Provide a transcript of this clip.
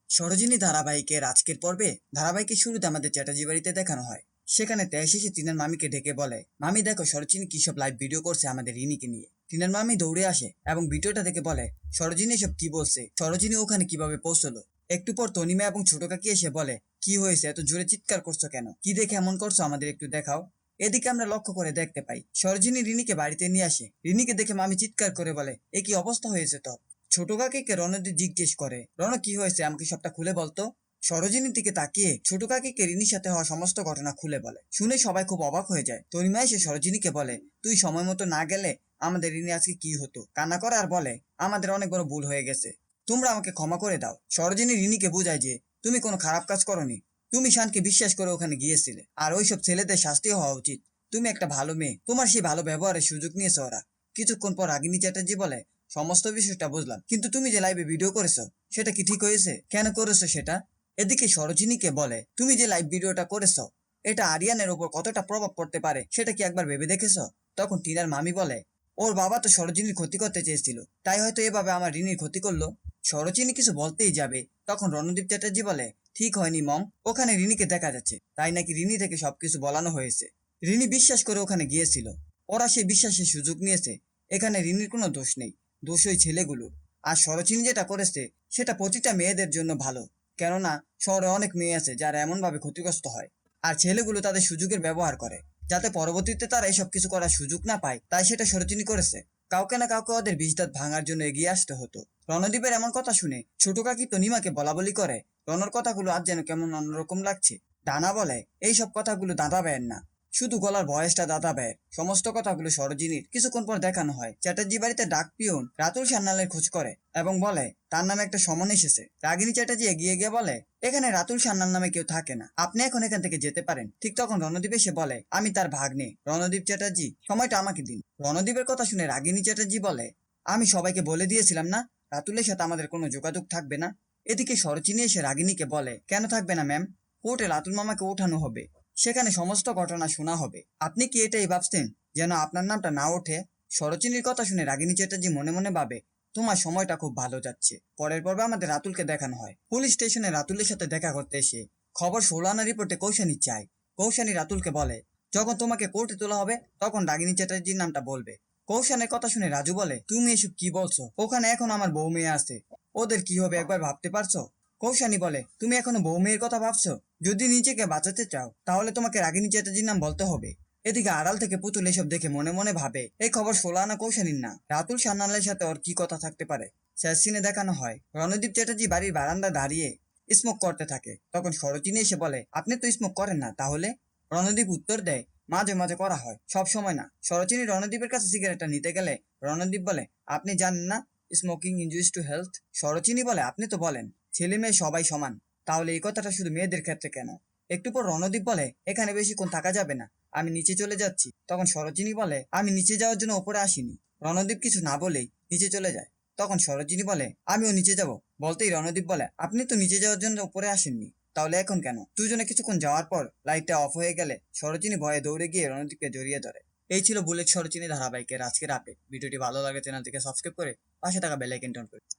সরোজিনী ধারাবাহিকের আজকের পর্বে ধারাবাহিকের শুরুতে আমাদের চ্যাটার্জি বাড়িতে দেখানো হয়। সেখানে তেজ এসে টিনার মামিকে ডেকে বলে, মামি দেখো সরোজিনী কি সব লাইভ ভিডিও করছে আমাদের রিনিকে নিয়ে। টিনার মামি দৌড়ে আসে এবং ভিডিওটা দেখে বলে, সরোজিনী এসব কি বলছে, সরোজিনী ওখানে কিভাবে পৌঁছলো। একটু পর তনিমা এবং ছোট কাকি এসে বলে, কি হয়েছে, এত জোরে চিৎকার করছো কেন, কি দেখে এমন করছো, আমাদের একটু দেখাও। এদিকে আমরা লক্ষ্য করে দেখতে পাই সরোজিনী রিনিকে বাড়িতে নিয়ে আসে। রিনিকে দেখে মামি চিৎকার করে বলে, এ কি অবস্থা হয়েছে তোর। ছোট কাকিকে রণদি জিজ্ঞেস করে, রণ কি হয়েছে, আমাকে সবটা খুলে বলতো। সরোজিনীর দিকে তাকিয়ে ছোট কাকিকে রিনির সাথে হওয়া সমস্ত ঘটনা খুলে বলে। শুনে সবাই খুব অবাক হয়ে যায়। তনিমা এসে সরোজিনীকে বলে, তুই সময় মতো না গেলে আমাদের রিনি আজকে কি হতো। কান্না করে আর বলে, আমাদের অনেক বড় ভুল হয়ে গেছে, তোমরা আমাকে ক্ষমা করে দাও। সরোজিনী রিনিকে বুঝায় যে তুমি কোনো খারাপ কাজ করনি, তুমি শানকে বিশ্বাস করে ওখানে গিয়েছিলে, আর ওইসব ছেলেদের শাস্তি হওয়া উচিত। তুমি একটা ভালো মেয়ে, তোমার সেই ভালো ব্যবহারের সুযোগ নিয়েছে ওরা। কিছুক্ষণ পর রাগিনী চ্যাটার্জি বলে, সমস্ত বিষয়টা বুঝলাম, কিন্তু তুমি যে লাইভে ভিডিও করেছো সেটা কি ঠিক হয়েছে, কেন করেছো সেটা। এদিকে সরোজিনীকে বলে, তুমি যে লাইভ ভিডিওটা করেছো এটা আরিয়ানের উপর কতটা প্রভাব পড়তে পারে সেটা কি একবার ভেবে দেখেছো। তখন টিনার মামি বলে, ওর বাবা তো সরোজিনীর ক্ষতি করতে চেয়েছিল, তাই হয়তো এভাবে আমার রিনির ক্ষতি করলো। সরোজিনী কিছু বলতেই যাবে, তখন রণদীপ চ্যাটার্জি বলে, ঠিক হয়নি মম, ওখানে রিনিকে দেখা যাচ্ছে, তাই নাকি রিনি থেকে সবকিছু বলানো হয়েছে। রিনি বিশ্বাস করে ওখানে গিয়েছিল, ওরা সেই বিশ্বাসের সুযোগ নিয়েছে। এখানে রিনির কোনো দোষ নেই, দোষ ওই ছেলেগুলোর। আর সরোজিনী যেটা করেছে সেটা প্রতিটা মেয়েদের জন্য ভালো, কেননা শহরে অনেক মেয়ে আছে যারা এমন ভাবে ক্ষতিগ্রস্ত হয়, আর ছেলেগুলো তাদের সুযোগের ব্যবহার করে যাতে পরবর্তীতে তারা এসব কিছু করার সুযোগ না পায়, তাই সেটা সরোজিনী করেছে। কাউকে না কাউকে ওদের বিষদাঁত ভাঙার জন্য এগিয়ে আসতে হতো। রণদীপের এমন কথা শুনে ছোট কাকি তো নিমাকে বলা বলি করে, রণর কথাগুলো আজ যেন কেমন অন্যরকম লাগছে। ডানা বলে, এইসব কথাগুলো দাদা ভাইয়ের না, শুধু গলার ভয়েসটা দাদা ভাইয়ের। সমস্ত কথাগুলো সরোজিনীর। কিছুক্ষণ পর দেখানো হয় চ্যাটার্জি বাড়িতে ডাক পিয়ন রাতুল সান্যালের খোঁজ করে এবং বলে তার নামে একটা সমন এসেছে। রাগিনী চ্যাটার্জি এগিয়ে গিয়ে বলে, এখানে রাতুল সান্যাল নামে কেউ থাকে না, আপনি এখন এখান থেকে যেতে পারেন। ঠিক তখন রণদীপ এসে বলে, আমি তার ভাগ্নে রণদীপ চ্যাটার্জি, সময়টা আমাকে দিন। রণদীপের কথা শুনে রাগিনী চ্যাটার্জি বলে, আমি সবাইকে বলে দিয়েছিলাম না রাতুলের সাথে আমাদের কোনো যোগাযোগ থাকবে না। এদিকে সরোজিনী এসে রাগিনীকে বলে, কেন থাকবে না ম্যাম, কোর্টে রাতুল মামাকে ওঠানো হবে, সেখানে সমস্ত ঘটনা শোনা হবে। আপনি কি এটাই ভাবছেন যেন আপনার নামটা না ওঠে। সরোজিনীর কথা শুনে রাগিনী চ্যাটার্জি মনে মনে ভাবে, তোমার সময়টা খুব ভালো যাচ্ছে। পরের পর্বে আমাদের রাতুলকে দেখানো হয় পুলিশ স্টেশনে রাতুলের সাথে দেখা করতে এসে খবর ষোলানা রিপোর্টে কৌশানী চায়। কৌশানী রাতুলকে বলে, যখন তোমাকে কোর্টে তোলা হবে তখন রাগিনী চ্যাটার্জির নামটা বলবে। কৌশানের কথা শুনে রাজু বলে, তুমি এসব কি বলছো, ওখানে এখন আমার বউ মেয়ে আছে, ওদের কি হবে একবার ভাবতে পারছো। কৌশানী বলে, তুমি এখনো বউ মেয়ের কথা ভাবছো, যদি নিজেকে বাঁচাতে চাও তাহলে তোমাকে রাগিনী চ্যাটার্জির নাম বলতে হবে। এদিকে আড়াল থেকে পুতুল এসব দেখে মনে মনে ভাবে, এই খবর ষোলানা কৌশানীর না, রাতুল সান্যালের সাথে ওর কি কথা থাকতে পারে। শেষ সিনে দেখানো হয় রণদীপ চ্যাটার্জি বাড়ির বারান্দা দাঁড়িয়ে স্মোক করতে থাকে। তখন সরোজিনী এসে বলে, আপনি তো স্মোক করেন না তাহলে। রণদীপ উত্তর দেয়, মাঝে মাঝে করা হয়, সব সময় না। সরোজিনী রণদীপের কাছে সিগারেটটা নিতে গেলে রণদীপ বলে, আপনি জানেন না স্মোকিং ইনজুরিস টু হেলথ। সরোজিনী বলে, আপনি তো বলেন ছেলে মেয়ে সবাই সমান, তাহলে এই কথাটা শুধু মেয়েদের ক্ষেত্রে কেন। একটু পর রণদীপ বলে, এখানে বেশিক্ষণ থাকা যাবে না, আমি নিচে চলে যাচ্ছি। তখন সরোজিনী বলে, আমি নিচে যাওয়ার জন্য ওপরে আসিনি। রণদীপ কিছু না বলেই নিচে চলে যায়। তখন সরোজিনী বলে, আমিও নিচে যাব। বলতেই রণদীপ বলে, আপনি তো নিচে যাওয়ার জন্য উপরে আসেননি, তাহলে এখন কেন। দুজনে কিছুক্ষণ যাওয়ার পর লাইটটা অফ হয়ে গেলে সরোজিনী ভয়ে দৌড়ে গিয়ে রণদীপকে জড়িয়ে ধরে। এই ছিল বুলেট সরোজিনী ধারাবাহিকের আজকের আপডেট। ভিডিওটি ভালো লাগে চ্যানেলটিকে সাবস্ক্রাইব করে পাশে থাকা বেল আইকনটি অন করে